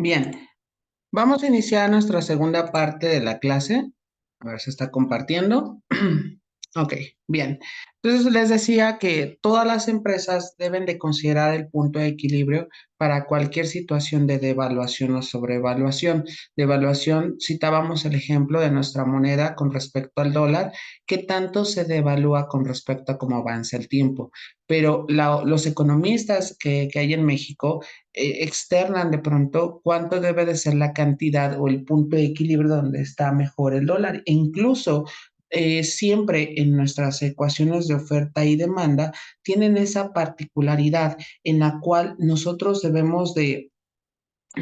Bien, vamos a iniciar nuestra segunda parte de la clase. A ver, se está compartiendo. Ok, bien. Entonces les decía que todas las empresas deben de considerar el punto de equilibrio para cualquier situación de devaluación o sobrevaluación. Devaluación, citábamos el ejemplo de nuestra moneda con respecto al dólar, que tanto se devalúa con respecto a cómo avanza el tiempo. Pero los economistas que hay en México externan de pronto cuánto debe de ser la cantidad o el punto de equilibrio donde está mejor el dólar. E incluso siempre en nuestras ecuaciones de oferta y demanda tienen esa particularidad en la cual nosotros debemos de,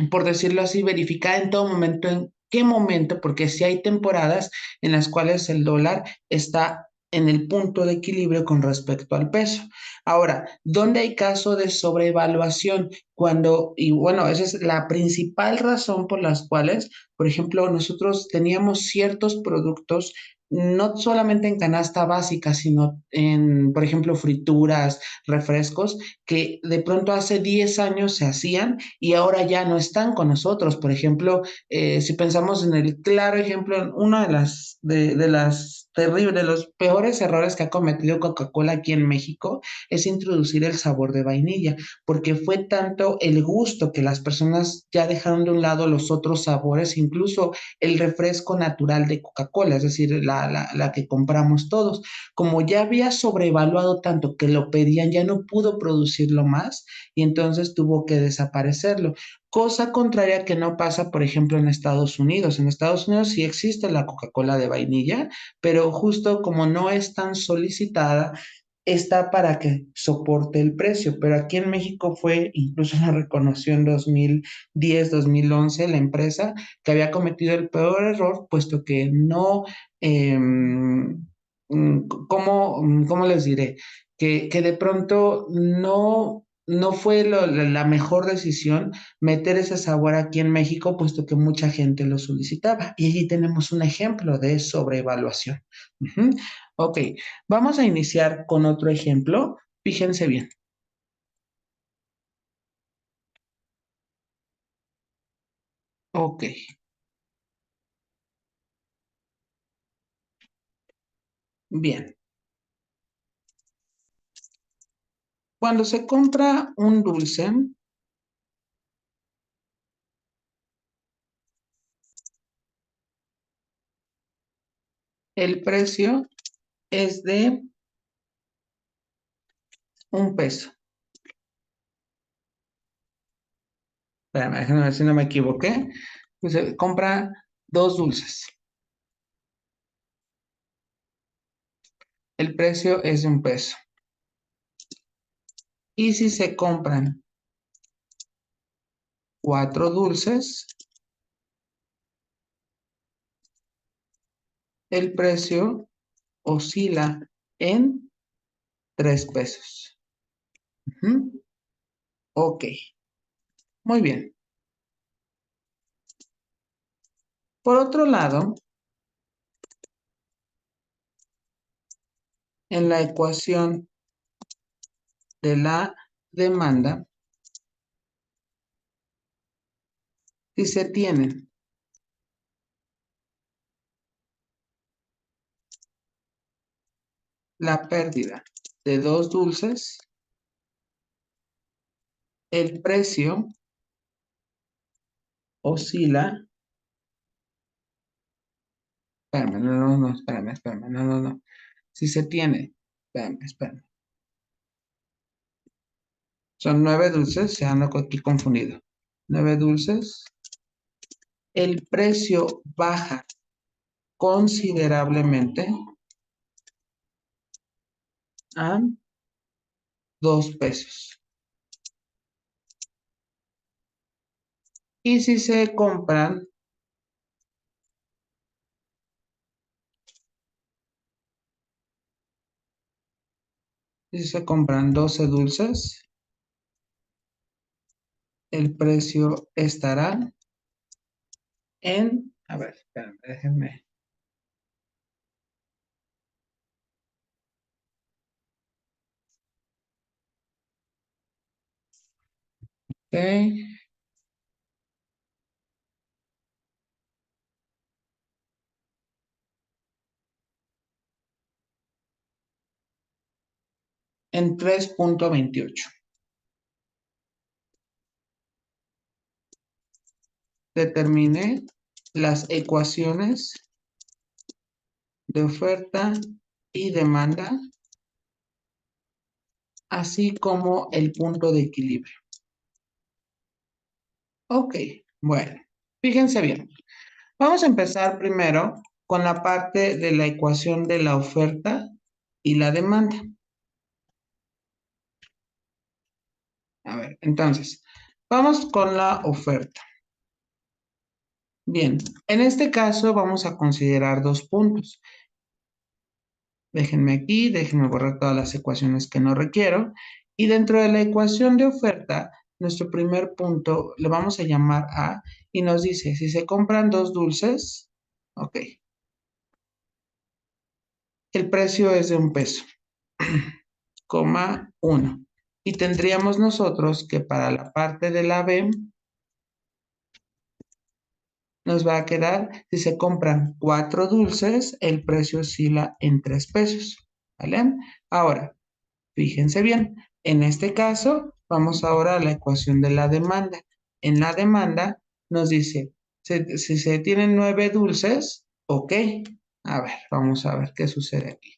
por decirlo así, verificar en todo momento en qué momento, porque si hay temporadas en las cuales el dólar está en el punto de equilibrio con respecto al peso. Ahora, ¿dónde hay caso de sobrevaluación? Cuando, y bueno, esa es la principal razón por las cuales, por ejemplo, nosotros teníamos ciertos productos no solamente en canasta básica, sino en, por ejemplo, frituras, refrescos, que de pronto hace 10 años se hacían y ahora ya no están con nosotros. Por ejemplo, si pensamos en el claro ejemplo, una de las terribles, de los peores errores que ha cometido Coca-Cola aquí en México es introducir el sabor de vainilla, porque fue tanto el gusto que las personas ya dejaron de un lado los otros sabores, incluso el refresco natural de Coca-Cola, es decir, la que compramos todos. Como ya había sobrevaluado tanto que lo pedían, ya no pudo producirlo más y entonces tuvo que desaparecerlo. Cosa contraria que no pasa, por ejemplo, en Estados Unidos. En Estados Unidos sí existe la Coca-Cola de vainilla, pero justo como no es tan solicitada, está para que soporte el precio. Pero aquí en México fue, incluso la reconoció en 2010, 2011, la empresa que había cometido el peor error, puesto que no, ¿cómo les diré? Que de pronto no fue la mejor decisión meter ese sabor aquí en México, puesto que mucha gente lo solicitaba. Y allí tenemos un ejemplo de sobreevaluación. Ujú. Ok, vamos a iniciar con otro ejemplo. Fíjense bien. Ok, bien. Cuando se compra un dulce, el precio es de 1 peso. Espérame, déjame ver si no me equivoqué. Pues, compra dos dulces. El precio es de 1 peso. Y si se compran cuatro dulces, el precio oscila en 3 pesos. Ujú. Ok, muy bien. Por otro lado, en la ecuación de la demanda, si se tienen la pérdida de dos dulces, el precio oscila. Espérame, no, espérame, no. Si se tiene, espérame. Son 9 dulces, se ando aquí confundido. 9 dulces, el precio baja considerablemente a 2 pesos. Y si se compran, si se compran 12 dulces, el precio estará en, a ver, espérame, déjenme. Ok, en 3.28. Determine las ecuaciones de oferta y demanda, así como el punto de equilibrio. Ok, bueno, fíjense bien. Vamos a empezar primero con la parte de la ecuación de la oferta y la demanda. A ver, entonces, vamos con la oferta. Bien, en este caso vamos a considerar dos puntos. Déjenme aquí, déjenme borrar todas las ecuaciones que no requiero. Y dentro de la ecuación de oferta, nuestro primer punto le vamos a llamar A y nos dice, si se compran dos dulces, ok, el precio es de 1 peso, coma 1. Y tendríamos nosotros que para la parte de la B, nos va a quedar, si se compran 4 dulces, el precio oscila en 3 pesos, ¿vale? Ahora, fíjense bien, en este caso, vamos ahora a la ecuación de la demanda. En la demanda nos dice, si se tienen 9 dulces, ok. A ver, vamos a ver qué sucede aquí.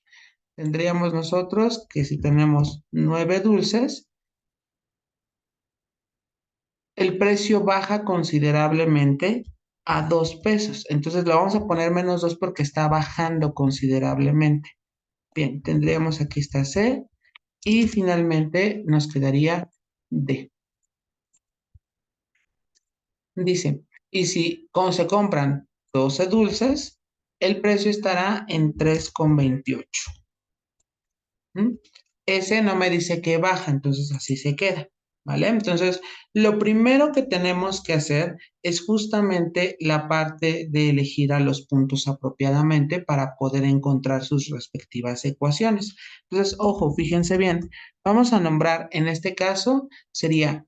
Tendríamos nosotros que si tenemos 9 dulces, el precio baja considerablemente a 2 pesos. Entonces le vamos a poner menos 2 porque está bajando considerablemente. Bien, tendríamos aquí esta C y finalmente nos quedaría D. Dice, y si se compran 12 dulces, el precio estará en 3,28. ¿Mm? Ese no me dice que baja, entonces así se queda, ¿vale? Entonces, lo primero que tenemos que hacer es justamente la parte de elegir a los puntos apropiadamente para poder encontrar sus respectivas ecuaciones. Entonces, ojo, fíjense bien, vamos a nombrar, en este caso, sería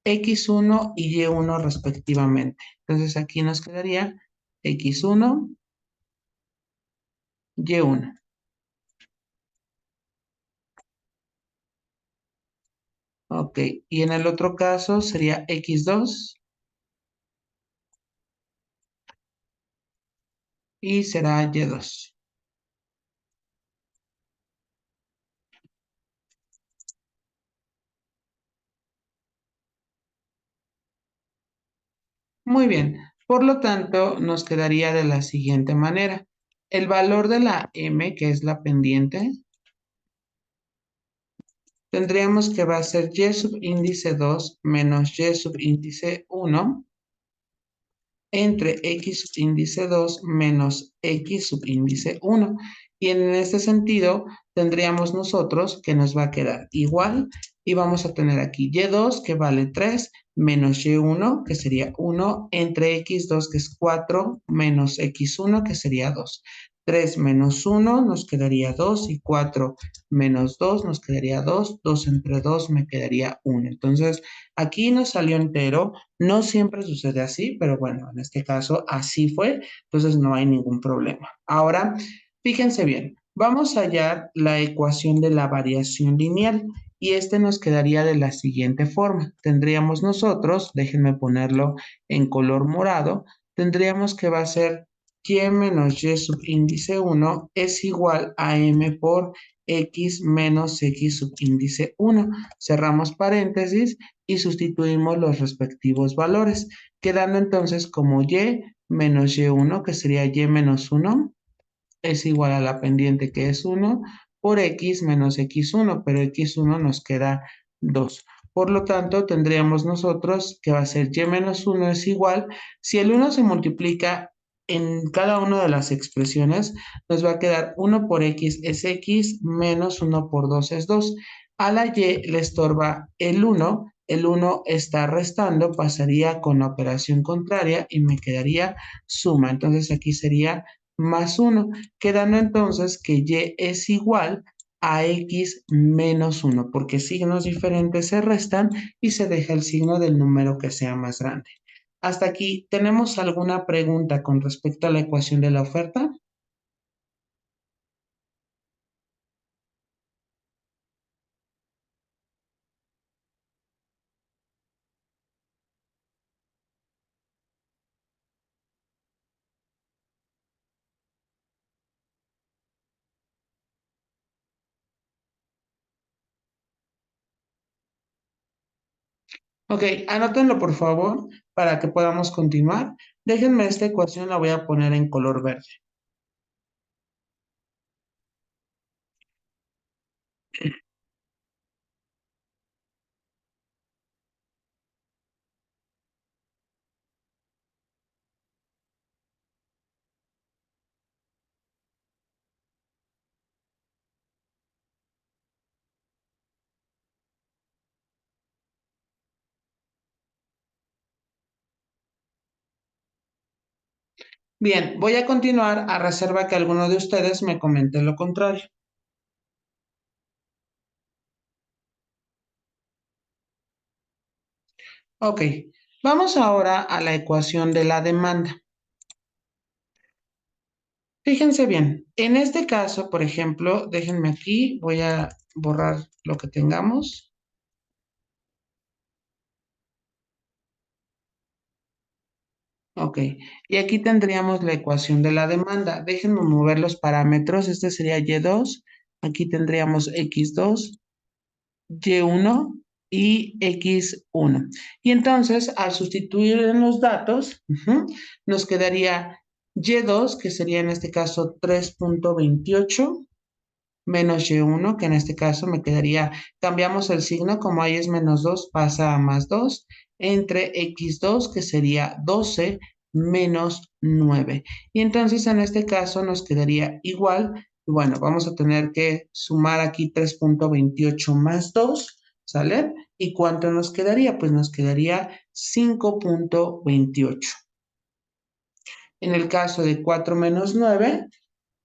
X1 y Y1 respectivamente. Entonces, aquí nos quedaría X1, Y1. Ok, y en el otro caso sería X2 y será Y2. Muy bien, por lo tanto nos quedaría de la siguiente manera. El valor de la M, que es la pendiente, tendríamos que va a ser Y subíndice 2 menos Y subíndice 1 entre X subíndice 2 menos X subíndice 1. Y en este sentido tendríamos nosotros que nos va a quedar igual y vamos a tener aquí Y2 que vale 3 menos Y1 que sería 1 entre X2 que es 4 menos X1 que sería 2. 3 menos 1 nos quedaría 2 y 4 menos 2 nos quedaría 2. 2 entre 2 me quedaría 1. Entonces aquí nos salió entero. No siempre sucede así, pero bueno, en este caso así fue, entonces no hay ningún problema. Ahora, fíjense bien, vamos a hallar la ecuación de la variación lineal y este nos quedaría de la siguiente forma. Tendríamos nosotros, déjenme ponerlo en color morado, tendríamos que va a ser y menos y subíndice 1 es igual a m por x menos x subíndice 1. Cerramos paréntesis y sustituimos los respectivos valores, quedando entonces como y menos y1, que sería y menos 1, es igual a la pendiente que es 1 por x menos x1, pero x1 nos queda 2. Por lo tanto, tendríamos nosotros que va a ser y menos 1 es igual, si el 1 se multiplica en cada una de las expresiones, nos va a quedar 1 por x es x, menos 1 por 2 es 2. A la y le estorba el 1 está restando, pasaría con la operación contraria y me quedaría suma. Entonces aquí sería más 1, quedando entonces que y es igual a x menos 1, porque signos diferentes se restan y se deja el signo del número que sea más grande. Hasta aquí, ¿tenemos alguna pregunta con respecto a la ecuación de la oferta? Ok, anótenlo por favor para que podamos continuar. Déjenme esta ecuación, la voy a poner en color verde. Bien, voy a continuar a reserva que alguno de ustedes me comente lo contrario. Ok, vamos ahora a la ecuación de la demanda. Fíjense bien, en este caso, por ejemplo, déjenme aquí, voy a borrar lo que tengamos. Ok, y aquí tendríamos la ecuación de la demanda. Déjenme mover los parámetros, este sería Y2, aquí tendríamos X2, Y1 y X1. Y entonces, al sustituir en los datos, nos quedaría Y2, que sería en este caso 3.28, menos Y1, que en este caso me quedaría, cambiamos el signo, como ahí es menos 2 pasa a más 2 entre X2, que sería 12 menos 9. Y entonces en este caso nos quedaría igual. Y bueno, vamos a tener que sumar aquí 3.28 más 2, ¿sale? ¿Y cuánto nos quedaría? Pues nos quedaría 5.28. En el caso de 4 menos 9,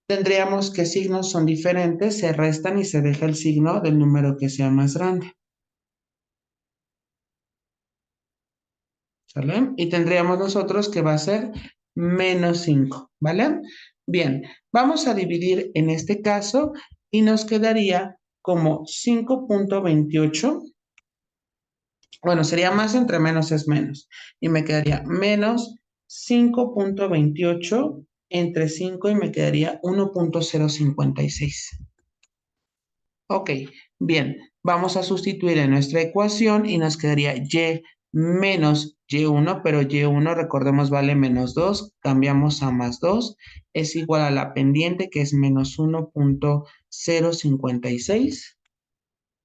tendríamos que signos son diferentes, se restan y se deja el signo del número que sea más grande. ¿Sale? Y tendríamos nosotros que va a ser menos 5, ¿vale? Bien, vamos a dividir en este caso y nos quedaría como 5.28. Bueno, sería más entre menos es menos. Y me quedaría menos 5.28 entre 5 y me quedaría 1.056. Ok, bien, vamos a sustituir en nuestra ecuación y nos quedaría y menos y1, pero y1 recordemos vale menos 2, cambiamos a más 2, es igual a la pendiente que es menos 1.056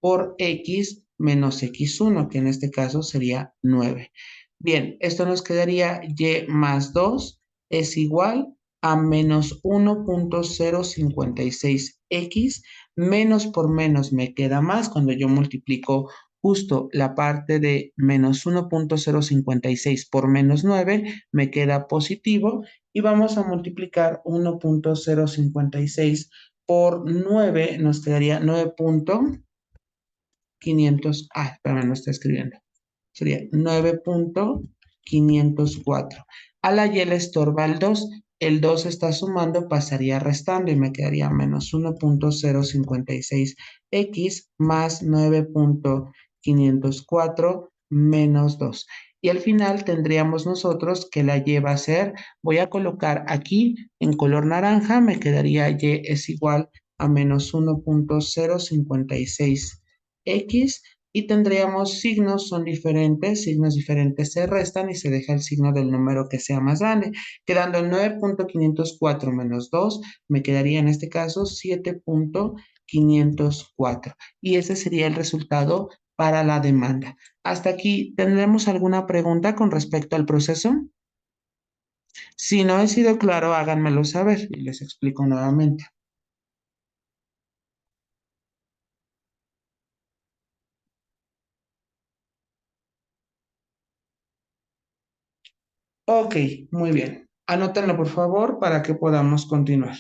por x menos x1, que en este caso sería 9. Bien, esto nos quedaría y más 2 es igual a menos 1.056x, menos por menos me queda más cuando yo multiplico justo la parte de menos 1.056 por menos 9, me queda positivo y vamos a multiplicar 1.056 por 9, nos quedaría 9.500, espérame, no está escribiendo. Sería 9.504. A la y le estorba el 2 está sumando, pasaría restando y me quedaría menos 1.056x más 9.504 menos 2. Y al final tendríamos nosotros que la y va a ser, voy a colocar aquí en color naranja, me quedaría y es igual a menos 1.056 x y tendríamos signos diferentes se restan y se deja el signo del número que sea más grande, quedando el 9.504 menos 2, me quedaría en este caso 7.504 y ese sería el resultado para la demanda. Hasta aquí, ¿tendremos alguna pregunta con respecto al proceso? Si no he sido claro, háganmelo saber y les explico nuevamente. Ok, muy bien. Anótenlo por favor para que podamos continuar.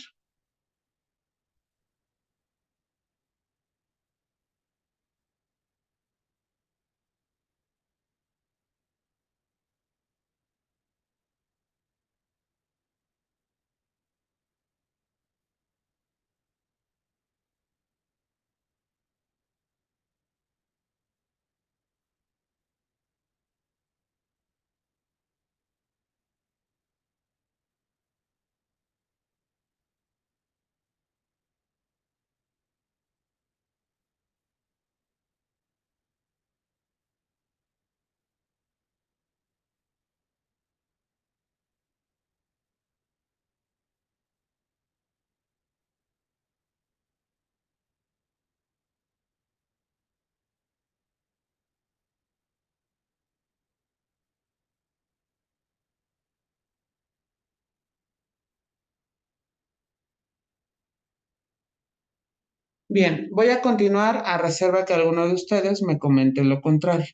Bien, voy a continuar a reserva que alguno de ustedes me comente lo contrario.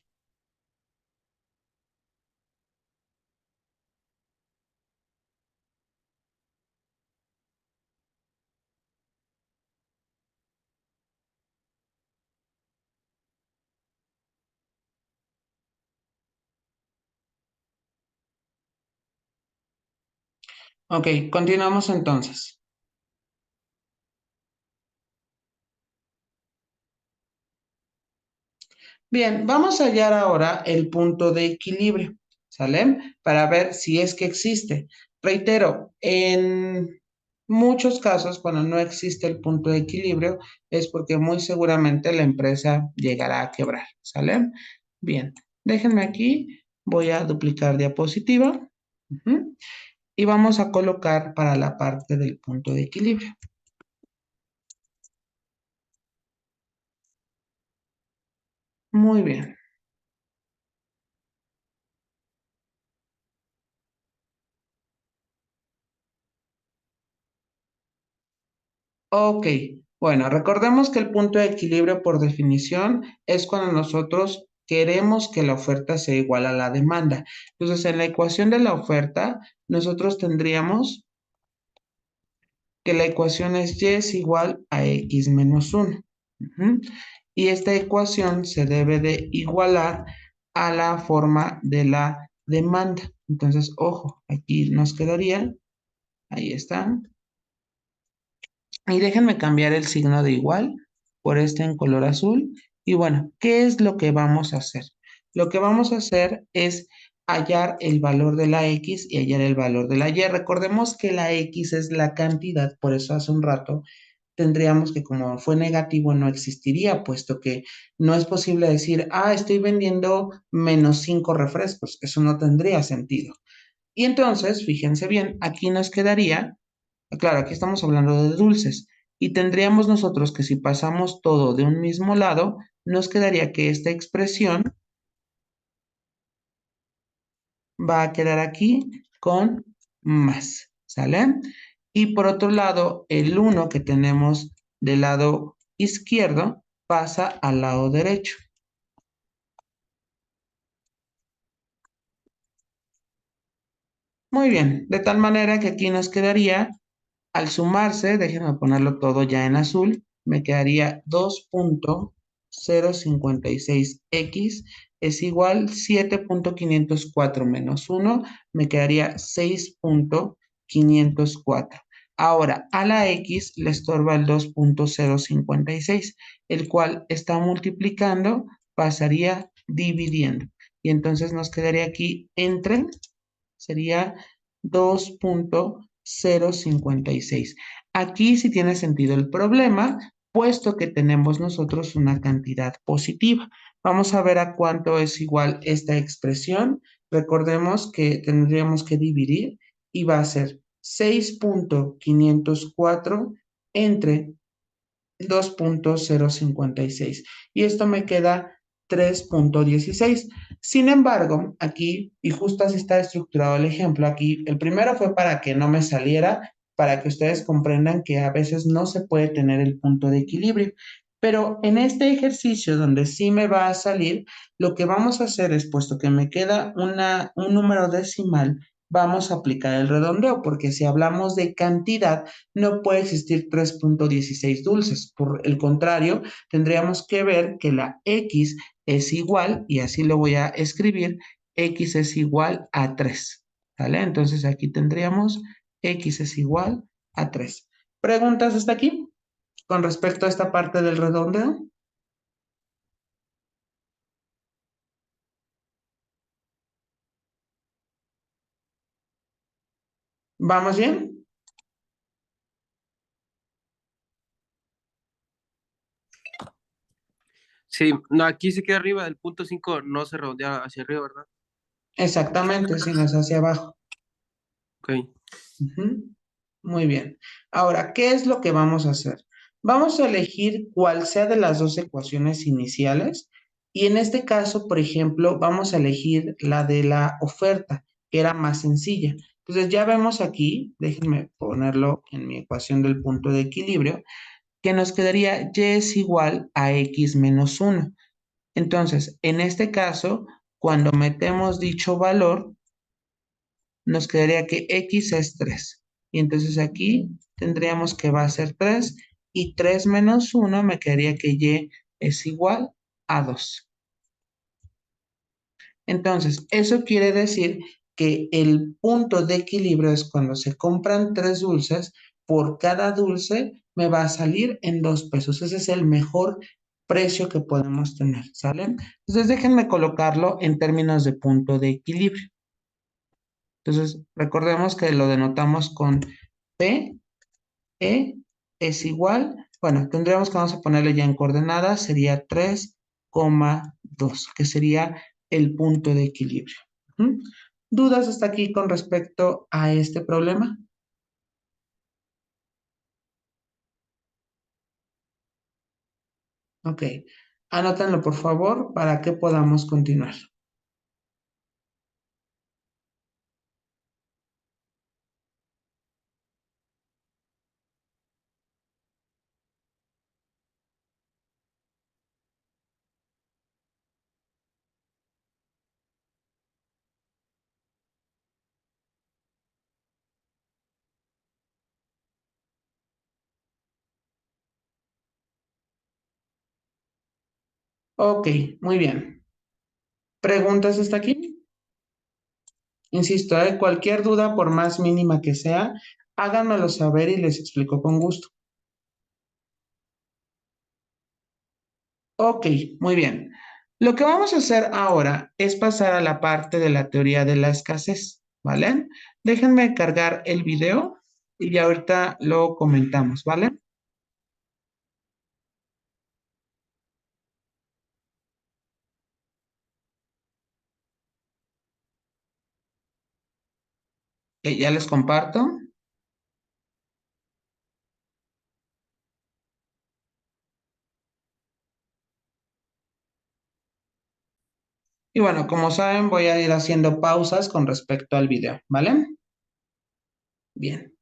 Ok, continuamos entonces. Bien, vamos a hallar ahora el punto de equilibrio, ¿sale? Para ver si es que existe. Reitero, en muchos casos, cuando no existe el punto de equilibrio, es porque muy seguramente la empresa llegará a quebrar, ¿sale? Bien, déjenme aquí, voy a duplicar diapositiva. Ujú, y vamos a colocar para la parte del punto de equilibrio. Muy bien. Ok, bueno, recordemos que el punto de equilibrio por definición es cuando nosotros queremos que la oferta sea igual a la demanda. Entonces, en la ecuación de la oferta, nosotros tendríamos que la ecuación es y es igual a x menos 1. Y esta ecuación se debe de igualar a la forma de la demanda. Entonces, ojo, aquí nos quedaría, ahí está. Y déjenme cambiar el signo de igual por este en color azul. Y bueno, ¿qué es lo que vamos a hacer? Lo que vamos a hacer es hallar el valor de la X y hallar el valor de la Y. Recordemos que la X es la cantidad, por eso hace un rato tendríamos que como fue negativo no existiría, puesto que no es posible decir, estoy vendiendo menos 5 refrescos. Eso no tendría sentido. Y entonces, fíjense bien, aquí nos quedaría. Claro, aquí estamos hablando de dulces. Y tendríamos nosotros que si pasamos todo de un mismo lado, nos quedaría que esta expresión va a quedar aquí con más, ¿sale? Y por otro lado, el uno que tenemos del lado izquierdo pasa al lado derecho. Muy bien, de tal manera que aquí nos quedaría. Al sumarse, déjenme ponerlo todo ya en azul, me quedaría 2.056x es igual 7.504 menos 1, me quedaría 6.504. Ahora, a la x le estorba el 2.056, el cual está multiplicando, pasaría dividiendo. Y entonces nos quedaría aquí entre sería 2.056. Aquí sí tiene sentido el problema, puesto que tenemos nosotros una cantidad positiva. Vamos a ver a cuánto es igual esta expresión. Recordemos que tendríamos que dividir y va a ser 6.504 entre 2.056. Y esto me queda 3.16. Sin embargo, aquí, y justo así está estructurado el ejemplo, aquí el primero fue para que no me saliera, para que ustedes comprendan que a veces no se puede tener el punto de equilibrio. Pero en este ejercicio donde sí me va a salir, lo que vamos a hacer es, puesto que me queda un número decimal, vamos a aplicar el redondeo, porque si hablamos de cantidad, no puede existir 3.16 dulces. Por el contrario, tendríamos que ver que la X es igual, y así lo voy a escribir, X es igual a 3. ¿Vale? Entonces aquí tendríamos X es igual a 3. ¿Preguntas hasta aquí con respecto a esta parte del redondeo? ¿Vamos bien? Sí, no, aquí se queda arriba, el punto 5 no se redondea hacia arriba, ¿verdad? Exactamente, si no es hacia abajo. Ok. Ujú. Muy bien. Ahora, ¿qué es lo que vamos a hacer? Vamos a elegir cuál sea de las dos ecuaciones iniciales y en este caso, por ejemplo, vamos a elegir la de la oferta, que era más sencilla. Entonces ya vemos aquí, déjenme ponerlo en mi ecuación del punto de equilibrio, que nos quedaría y es igual a x menos 1. Entonces, en este caso, cuando metemos dicho valor, nos quedaría que x es 3. Y entonces aquí tendríamos que va a ser 3 y 3 menos 1 me quedaría que y es igual a 2. Entonces, eso quiere decir que el punto de equilibrio es cuando se compran 3 dulces, por cada dulce me va a salir en 2 pesos. Ese es el mejor precio que podemos tener, ¿sale? Entonces, déjenme colocarlo en términos de punto de equilibrio. Entonces, recordemos que lo denotamos con P, E es igual, bueno, tendríamos que vamos a ponerle ya en coordenadas, sería 3,2, que sería el punto de equilibrio. ¿Mm? ¿Dudas hasta aquí con respecto a este problema? Ok, anótenlo por favor para que podamos continuar. Ok, muy bien. ¿Preguntas hasta aquí? Insisto, cualquier duda, por más mínima que sea, háganmelo saber y les explico con gusto. Ok, muy bien. Lo que vamos a hacer ahora es pasar a la parte de la teoría de la escasez, ¿vale? Déjenme cargar el video y ya ahorita lo comentamos, ¿vale? Ya les comparto. Y bueno, como saben, voy a ir haciendo pausas con respecto al video, ¿vale? Bien.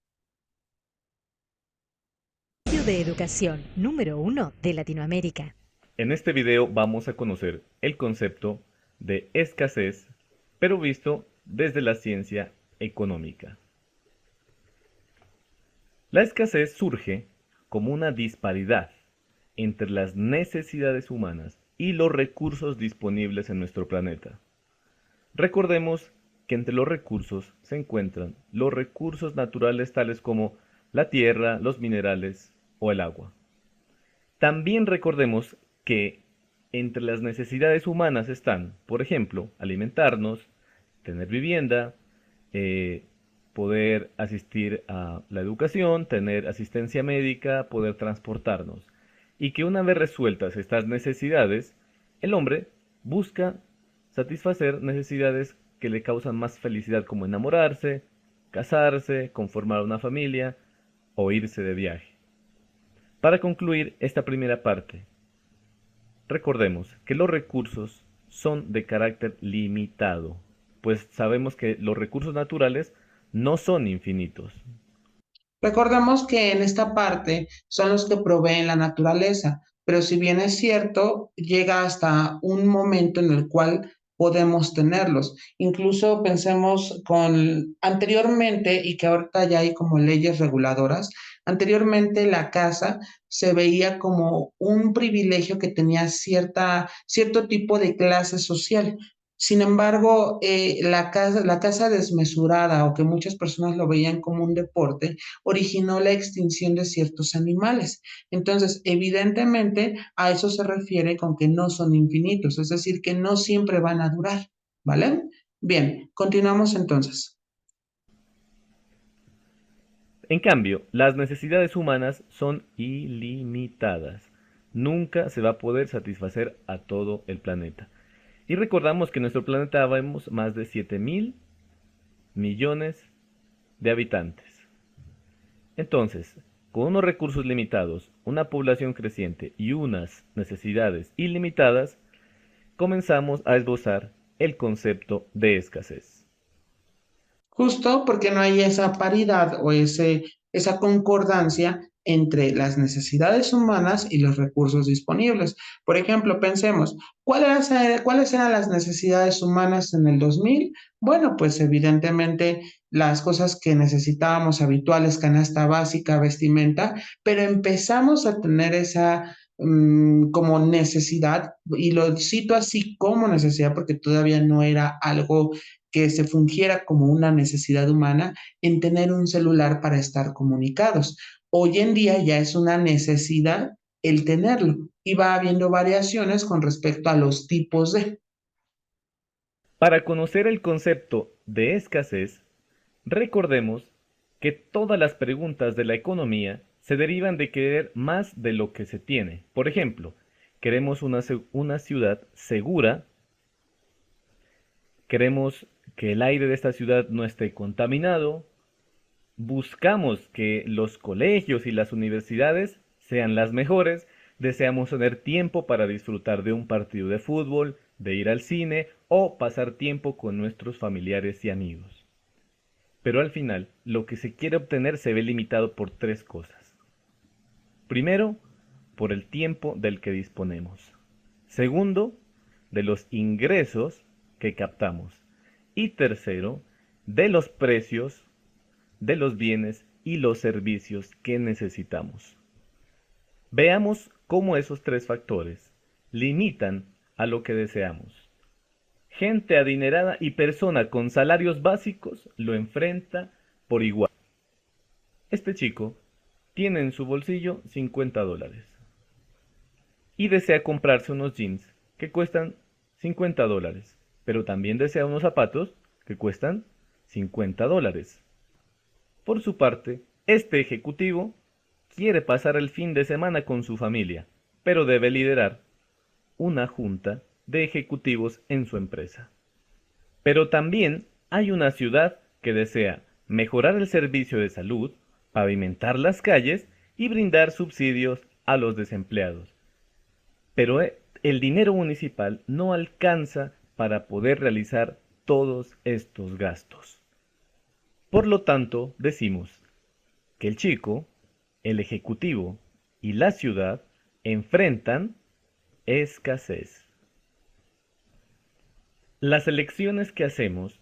De educación número 1 de Latinoamérica. En este video vamos a conocer el concepto de escasez, pero visto desde la ciencia económica. La escasez surge como una disparidad entre las necesidades humanas y los recursos disponibles en nuestro planeta. Recordemos que entre los recursos se encuentran los recursos naturales tales como la tierra, los minerales o el agua. También recordemos que entre las necesidades humanas están, por ejemplo, alimentarnos, tener vivienda, eh, poder asistir a la educación, tener asistencia médica, poder transportarnos. Y que una vez resueltas estas necesidades, el hombre busca satisfacer necesidades que le causan más felicidad como enamorarse, casarse, conformar una familia o irse de viaje. Para concluir esta primera parte, recordemos que los recursos son de carácter limitado, pues sabemos que los recursos naturales no son infinitos. Recordemos que en esta parte son los que proveen la naturaleza, pero si bien es cierto, llega hasta un momento en el cual podemos tenerlos. Incluso pensemos con anteriormente, y que ahorita ya hay como leyes reguladoras, anteriormente la casa se veía como un privilegio que tenía cierto tipo de clase social. Sin embargo, la casa desmesurada o que muchas personas lo veían como un deporte, originó la extinción de ciertos animales. Entonces, evidentemente, a eso se refiere con que no son infinitos, es decir, que no siempre van a durar, ¿vale? Bien, continuamos entonces. En cambio, las necesidades humanas son ilimitadas. Nunca se va a poder satisfacer a todo el planeta. Y recordamos que en nuestro planeta vemos más de 7.000.000.000 de habitantes. Entonces, con unos recursos limitados, una población creciente y unas necesidades ilimitadas, comenzamos a esbozar el concepto de escasez. Justo porque no hay esa paridad o esa concordancia entre las necesidades humanas y los recursos disponibles. Por ejemplo, pensemos, ¿cuáles eran las necesidades humanas en el 2000? Bueno, pues evidentemente las cosas que necesitábamos habituales, canasta básica, vestimenta, pero empezamos a tener esa como necesidad, y lo cito así como necesidad porque todavía no era algo que se fungiera como una necesidad humana, en tener un celular para estar comunicados. Hoy en día ya es una necesidad el tenerlo y va habiendo variaciones con respecto a los tipos de. Para conocer el concepto de escasez, recordemos que todas las preguntas de la economía se derivan de querer más de lo que se tiene. Por ejemplo, queremos una ciudad segura, queremos que el aire de esta ciudad no esté contaminado, buscamos que los colegios y las universidades sean las mejores, deseamos tener tiempo para disfrutar de un partido de fútbol, de ir al cine o pasar tiempo con nuestros familiares y amigos. Pero al final, lo que se quiere obtener se ve limitado por tres cosas. Primero, por el tiempo del que disponemos. Segundo, de los ingresos que captamos. Y tercero, de los precios de los bienes y los servicios que necesitamos. Veamos cómo esos tres factores limitan a lo que deseamos. Gente adinerada y persona con salarios básicos lo enfrenta por igual. Este chico tiene en su bolsillo $50 y desea comprarse unos jeans que cuestan $50, pero también desea unos zapatos que cuestan $50. Por su parte, este ejecutivo quiere pasar el fin de semana con su familia, pero debe liderar una junta de ejecutivos en su empresa. Pero también hay una ciudad que desea mejorar el servicio de salud, pavimentar las calles y brindar subsidios a los desempleados. Pero el dinero municipal no alcanza para poder realizar todos estos gastos. Por lo tanto, decimos que el chico, el ejecutivo y la ciudad enfrentan escasez. Las elecciones que hacemos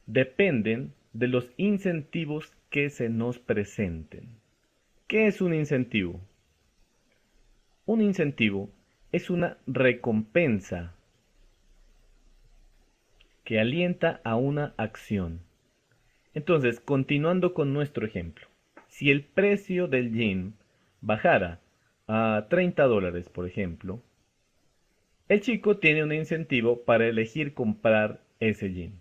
dependen de los incentivos que se nos presenten. ¿Qué es un incentivo? Un incentivo es una recompensa que alienta a una acción. Entonces, continuando con nuestro ejemplo, si el precio del jean bajara a $30, por ejemplo, el chico tiene un incentivo para elegir comprar ese jean.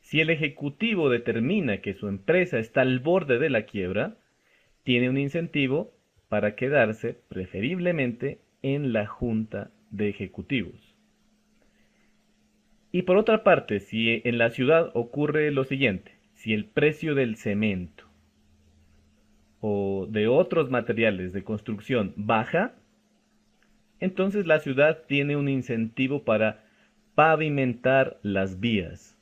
Si el ejecutivo determina que su empresa está al borde de la quiebra, tiene un incentivo para quedarse preferiblemente en la junta de ejecutivos. Y por otra parte, si en la ciudad ocurre lo siguiente, si el precio del cemento o de otros materiales de construcción baja, entonces la ciudad tiene un incentivo para pavimentar las vías.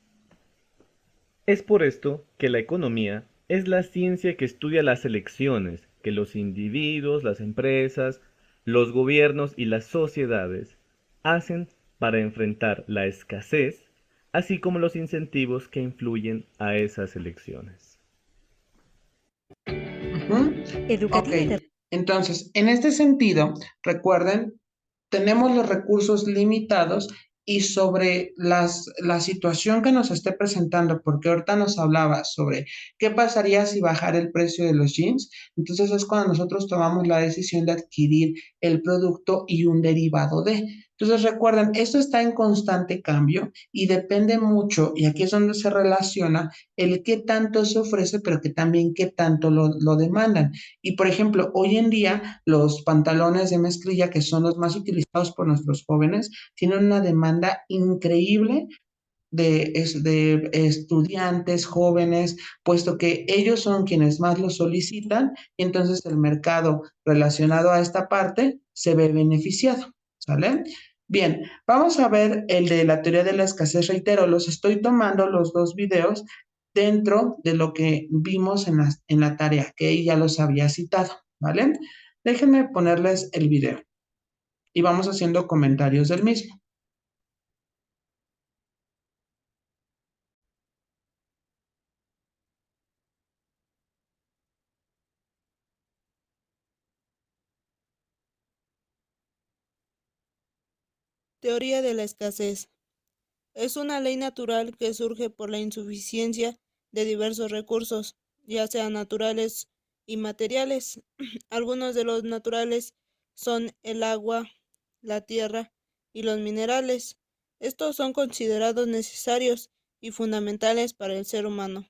Es por esto que la economía es la ciencia que estudia las elecciones que los individuos, las empresas, los gobiernos y las sociedades hacen para enfrentar la escasez, así como los incentivos que influyen a esas elecciones. Educativa. Ok, entonces, en este sentido, recuerden, tenemos los recursos limitados y sobre la situación que nos esté presentando, porque ahorita nos hablaba sobre qué pasaría si bajara el precio de los jeans, entonces es cuando nosotros tomamos la decisión de adquirir el producto y un derivado de. Entonces recuerden, esto está en constante cambio y depende mucho, y aquí es donde se relaciona el qué tanto se ofrece, pero que también qué tanto lo demandan. Y por ejemplo, hoy en día los pantalones de mezclilla, que son los más utilizados por nuestros jóvenes, tienen una demanda increíble de estudiantes jóvenes, puesto que ellos son quienes más lo solicitan, y entonces el mercado relacionado a esta parte se ve beneficiado, ¿sale? Bien, vamos a ver el de la teoría de la escasez. Reitero, los estoy tomando los dos videos dentro de lo que vimos en la tarea, que ella los había citado. ¿vale? Déjenme ponerles el video y vamos haciendo comentarios del mismo. Teoría de la escasez. Es una ley natural que surge por la insuficiencia de diversos recursos, ya sean naturales y materiales. Algunos de los naturales son el agua, la tierra y los minerales. Estos son considerados necesarios y fundamentales para el ser humano.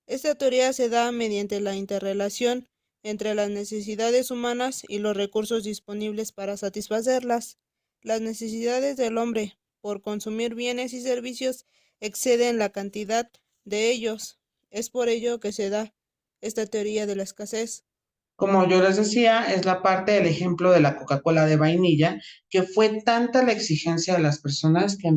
Esta teoría se da mediante la interrelación entre las necesidades humanas y los recursos disponibles para satisfacerlas. Las necesidades del hombre por consumir bienes y servicios exceden la cantidad de ellos. Es por ello que se da esta teoría de la escasez. Como yo les decía, es la parte del ejemplo de la Coca-Cola de vainilla, que fue tanta la exigencia de las personas que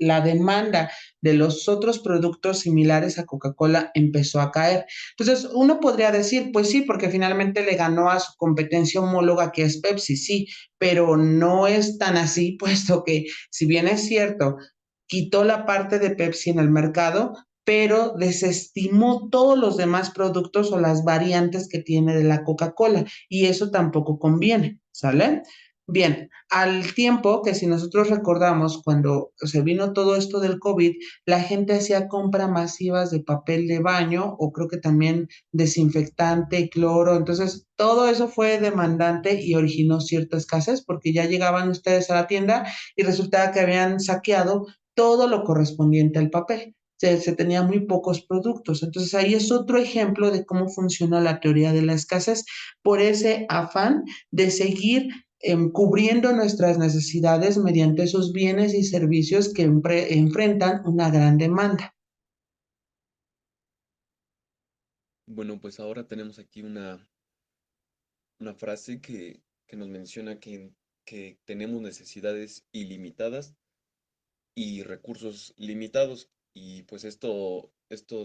la demanda de los otros productos similares a Coca-Cola empezó a caer. Entonces, uno podría decir, pues sí, porque finalmente le ganó a su competencia homóloga que es Pepsi, sí, pero no es tan así, puesto que si bien es cierto, quitó la parte de Pepsi en el mercado, pero desestimó todos los demás productos o las variantes que tiene de la Coca-Cola y eso tampoco conviene, ¿sale? Bien, al tiempo que si nosotros recordamos cuando se vino todo esto del COVID, la gente hacía compras masivas de papel de baño o creo que también desinfectante, cloro, entonces todo eso fue demandante y originó cierta escasez porque ya llegaban ustedes a la tienda y resultaba que habían saqueado todo lo correspondiente al papel. Se tenía muy pocos productos. Entonces ahí es otro ejemplo de cómo funciona la teoría de la escasez por ese afán de seguir cubriendo nuestras necesidades mediante esos bienes y servicios que enfrentan una gran demanda. Bueno, pues ahora tenemos aquí una frase que nos menciona que tenemos necesidades ilimitadas y recursos limitados. Y pues esto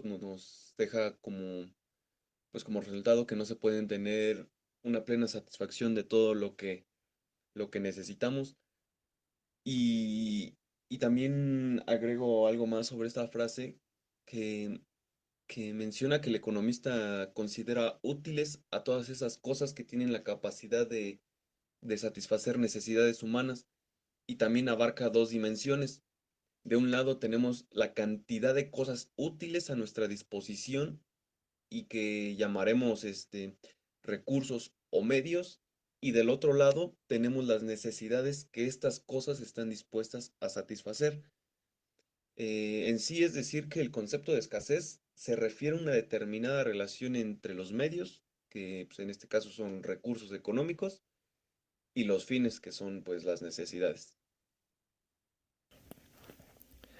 nos deja pues como resultado que no se pueden tener una plena satisfacción de todo lo que necesitamos. Y, y también agrego algo más sobre esta frase que, que menciona que el economista considera útiles a todas esas cosas que tienen la capacidad de satisfacer necesidades humanas y también abarca dos dimensiones. De un lado tenemos la cantidad de cosas útiles a nuestra disposición y que llamaremos recursos o medios. Y del otro lado tenemos las necesidades que estas cosas están dispuestas a satisfacer. En sí es decir que el concepto de escasez se refiere a una determinada relación entre los medios, que pues, en este caso son recursos económicos, y los fines, que son pues las necesidades.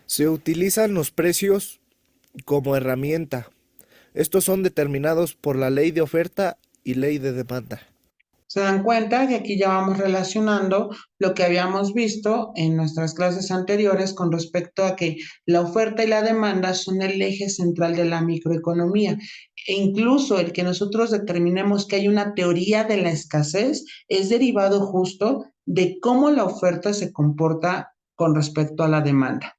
Se utilizan los precios como herramienta. Estos son determinados por la ley de oferta y ley de demanda. Se dan cuenta que aquí ya vamos relacionando lo que habíamos visto en nuestras clases anteriores con respecto a que la oferta y la demanda son el eje central de la microeconomía. E incluso el que nosotros determinemos que hay una teoría de la escasez es derivado justo de cómo la oferta se comporta con respecto a la demanda.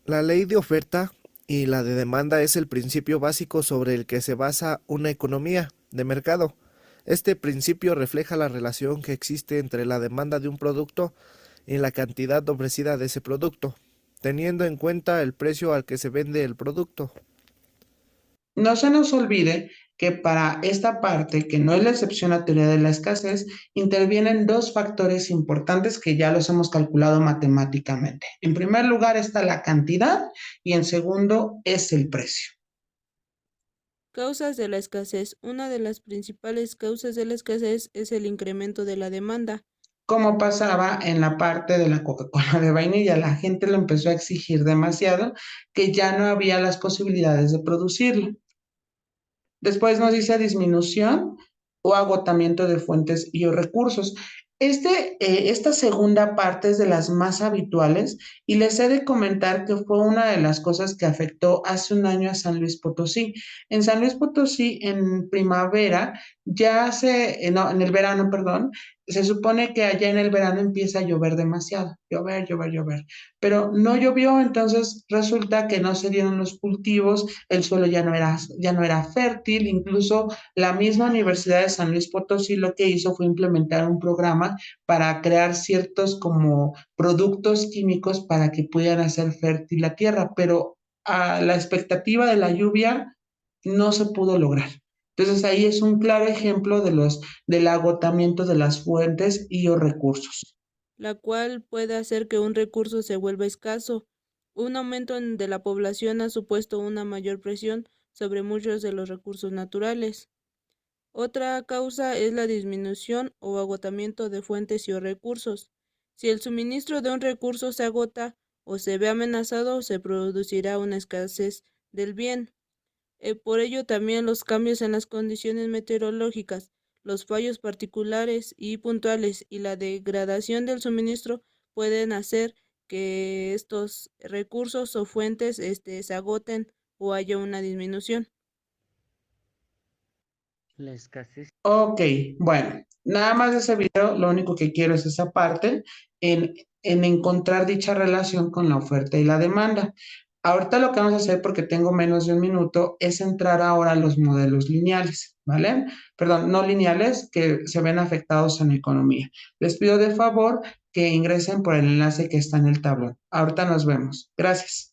La ley de oferta y la de demanda es el principio básico sobre el que se basa una economía de mercado. Este principio refleja la relación que existe entre la demanda de un producto y la cantidad ofrecida de ese producto, teniendo en cuenta el precio al que se vende el producto. No se nos olvide que para esta parte, que no es la excepción a la teoría de la escasez, intervienen dos factores importantes que ya los hemos calculado matemáticamente. En primer lugar está la cantidad y en segundo es el precio. Causas de la escasez. Una de las principales causas de la escasez es el incremento de la demanda. Como pasaba en la parte de la Coca-Cola de vainilla, la gente lo empezó a exigir demasiado que ya no había las posibilidades de producirlo. Después nos dice disminución o agotamiento de fuentes y o recursos. Esta segunda parte es de las más habituales y les he de comentar que fue una de las cosas que afectó hace un año a San Luis Potosí. En San Luis Potosí, en primavera, no, en el verano, perdón, se supone que allá en el verano empieza a llover demasiado, llover, llover, llover, pero no llovió, entonces resulta que no se dieron los cultivos, el suelo ya no era fértil, incluso la misma Universidad de San Luis Potosí lo que hizo fue implementar un programa para crear ciertos como productos químicos para que pudieran hacer fértil la tierra, pero a la expectativa de la lluvia no se pudo lograr. Entonces ahí es un claro ejemplo del agotamiento de las fuentes y o recursos. la cual puede hacer que un recurso se vuelva escaso. Un aumento de la población ha supuesto una mayor presión sobre muchos de los recursos naturales. Otra causa es la disminución o agotamiento de fuentes y o recursos. Si el suministro de un recurso se agota o se ve amenazado, se producirá una escasez del bien. Por ello también los cambios en las condiciones meteorológicas, los fallos particulares y puntuales y la degradación del suministro pueden hacer que estos recursos o fuentes se agoten o haya una disminución. La escasez. Ok, bueno, nada más de ese video, lo único que quiero es esa parte en encontrar dicha relación con la oferta y la demanda. Ahorita lo que vamos a hacer, porque tengo menos de un minuto, es entrar ahora a los modelos lineales, ¿vale? Perdón, no lineales que se ven afectados en la economía. Les pido de favor que ingresen por el enlace que está en el tablón. Ahorita nos vemos. Gracias.